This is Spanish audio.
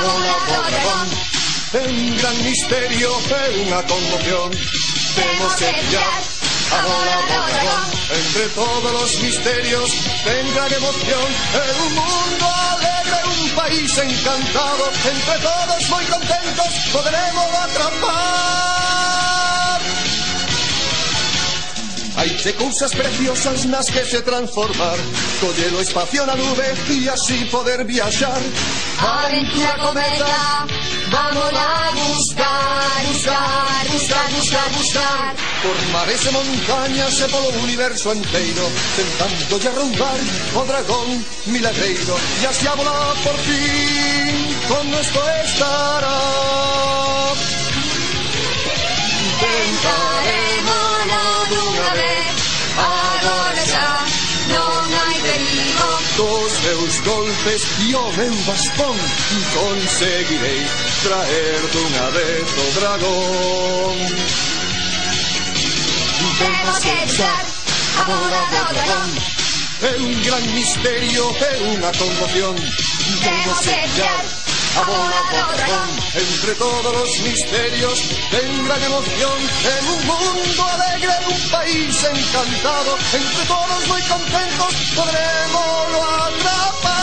volado dragón. Un gran misterio e unha conmoción. Temos que pillar a volado dragón. Entre todos los misterios ten gran emoción. En un mundo alegre, un país encantado. Entre todos moi contentos poderemos atrapar. Hai cousas preciosas nas que se transformar. Coller o espacio na nube e así poder viaxar. Aventura cometa, vamos a buscar, buscar, buscar, buscar, buscar. Por mares e montañas e polo universo enteiro, tentando lle arrumbar o dragón milagreiro. E así a volar por fin, con esto estará. Tentaremoslo dunha vez, agora xa non hai perigo. Dos meus golpes e o meu bastón conseguirei traer dunha vez o dragón. Temos que buscar a volado dragón. É un gran misterio, é unha conmoción. Temos que pillar a volado dragón. Entre todos los misterios ten gran emoción. En un mundo alegre, un país encantado. Entre todos muy contentos podremos atrapar.